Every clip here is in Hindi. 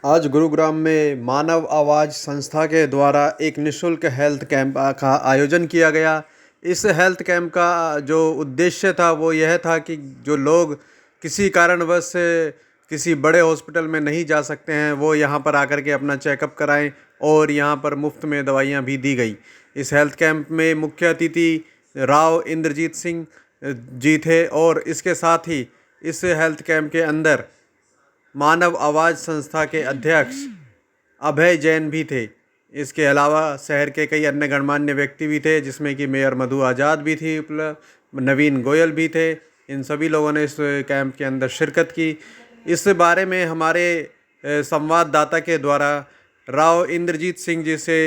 आज गुरुग्राम में मानव आवाज़ संस्था के द्वारा एक निःशुल्क हेल्थ कैंप का आयोजन किया गया। इस हेल्थ कैंप का जो उद्देश्य था वो यह था कि जो लोग किसी कारणवश किसी बड़े हॉस्पिटल में नहीं जा सकते हैं वो यहाँ पर आकर के अपना चेकअप कराएं और यहाँ पर मुफ्त में दवाइयाँ भी दी गई। इस हेल्थ कैंप में मुख्य अतिथि राव इंद्रजीत सिंह जी थे और इसके साथ ही इस हेल्थ कैंप के अंदर मानव आवाज़ संस्था के अध्यक्ष अभय जैन भी थे। इसके अलावा शहर के कई अन्य गणमान्य व्यक्ति भी थे जिसमें कि मेयर मधु आज़ाद भी थी, नवीन गोयल भी थे। इन सभी लोगों ने इस कैंप के अंदर शिरकत की। इस बारे में हमारे संवाददाता के द्वारा राव इंद्रजीत सिंह जी से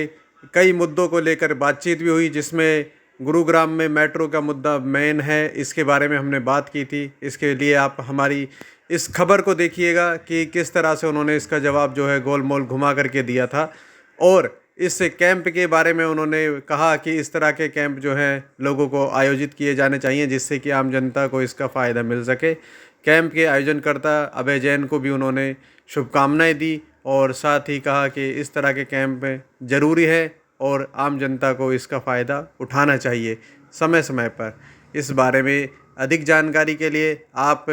कई मुद्दों को लेकर बातचीत भी हुई, जिसमें गुरुग्राम में मेट्रो का मुद्दा मेन है, इसके बारे में हमने बात की थी। इसके लिए आप हमारी इस खबर को देखिएगा कि किस तरह से उन्होंने इसका जवाब जो है गोल मोल घुमा करके दिया था। और इस कैंप के बारे में उन्होंने कहा कि इस तरह के कैंप जो हैं लोगों को आयोजित किए जाने चाहिए जिससे कि आम जनता को इसका फ़ायदा मिल सके। कैंप के आयोजनकर्ता अभय जैन को भी उन्होंने शुभकामनाएं दी और साथ ही कहा कि इस तरह के कैंप ज़रूरी है और आम जनता को इसका फ़ायदा उठाना चाहिए समय समय पर। इस बारे में अधिक जानकारी के लिए आप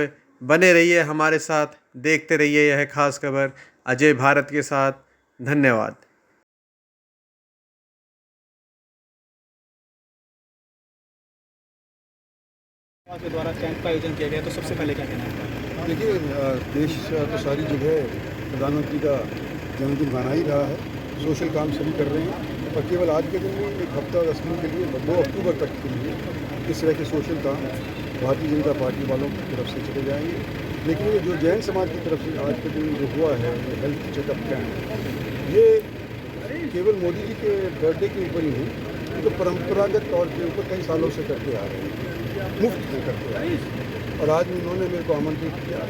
बने रहिए हमारे साथ, देखते रहिए यह खास खबर अजय भारत के साथ। धन्यवाद। के द्वारा कैंप का आयोजन किया गया, तो सबसे पहले क्या कहना है? देखिए, देश तो सारी जगह प्रधानमंत्री का जन्मदिन मना ही रहा है। सोशल काम सभी कर रहे हैं और केवल आज के दिन में एक हफ्ता 10 दिन के लिए 2 अक्टूबर तक के लिए इस तरह के सोशल काम भारतीय जनता पार्टी वालों की तरफ से चले जाएंगे। लेकिन ये जो जैन समाज की तरफ से आज के दिन जो हुआ है हेल्थ चेकअप कैंप, ये केवल मोदी जी के बर्थडे के ऊपर ही नहीं, ये तो परंपरागत तौर के ऊपर कई सालों से करते आ रहे हैं, मुफ्त में करते आ रहे हैं। और आज इन्होंने मेरे को आमंत्रित किया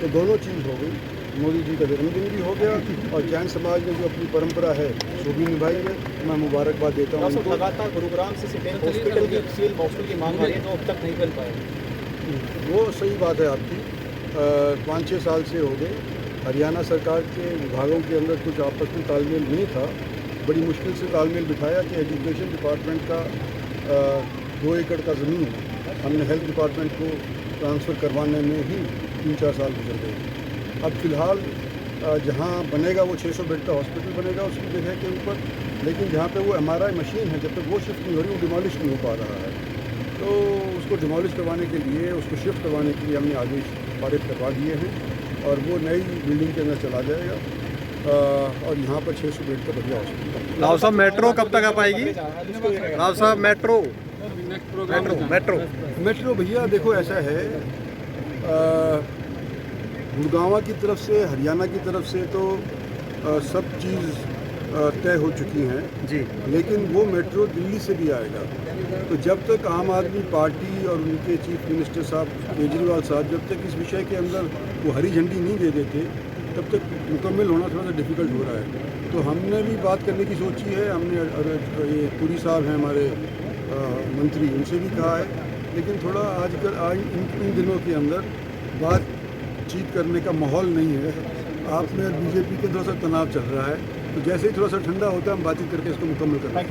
तो दोनों चीज़ हो गई, मोदी जी का जन्मदिन भी हो गया और जैन समाज ने जो अपनी परंपरा है वो भी निभाई है। मैं मुबारकबाद देता हूँ उनको। लगातार गुरुग्राम से सिविल हॉस्पिटल की मांग आ रही है, जो अब तक नहीं बन पाए। वो सही बात है आपकी। 5-6 साल से हो गए हरियाणा सरकार के विभागों के अंदर कुछ आपस में तालमेल नहीं था। बड़ी मुश्किल से तालमेल बिठाया कि एजुकेशन डिपार्टमेंट का 2 एकड़ का ज़मीन हमने हेल्थ डिपार्टमेंट को ट्रांसफ़र करवाने में ही 3-4 साल गुजर गए। अब फ़िलहाल जहाँ बनेगा वो 600 बेड का हॉस्पिटल बनेगा उसकी जगह के ऊपर, लेकिन जहाँ पे वो MRI मशीन है जब तक वो शिफ्ट नहीं हो रही वो डिमोलिश नहीं हो पा रहा है। तो उसको डिमोलिश करवाने के लिए, उसको शिफ्ट करवाने के लिए हमने आदेश पारित करवा दिए हैं और वो नई बिल्डिंग के अंदर चला जाएगा और यहाँ पर 600 बेड का बढ़िया हॉस्पिटल। राव साहब, मेट्रो कब तक आ पाएगी? राव साहब, मेट्रो भैया देखो, ऐसा है, गुड़गांव की तरफ से, हरियाणा की तरफ से तो सब चीज़ तय हो चुकी हैं जी, लेकिन वो मेट्रो दिल्ली से भी आएगा। तो जब तक आम आदमी पार्टी और उनके चीफ मिनिस्टर साहब केजरीवाल साहब जब तक इस विषय के अंदर वो हरी झंडी नहीं दे देते तब तक मुकम्मल होना थोड़ा सा डिफ़िकल्ट हो रहा है। तो हमने भी बात करने की सोची है। हमने ये पुरी साहब हैं हमारे मंत्री, उनसे भी कहा है, लेकिन थोड़ा आज इन दिनों के अंदर बातचीत करने का माहौल नहीं है। आप में बीजेपी के थोड़ा सा तनाव चल रहा है, तो जैसे ही थोड़ा सा ठंडा होता है हम बातचीत करके इसको मुकम्मल करते हैं।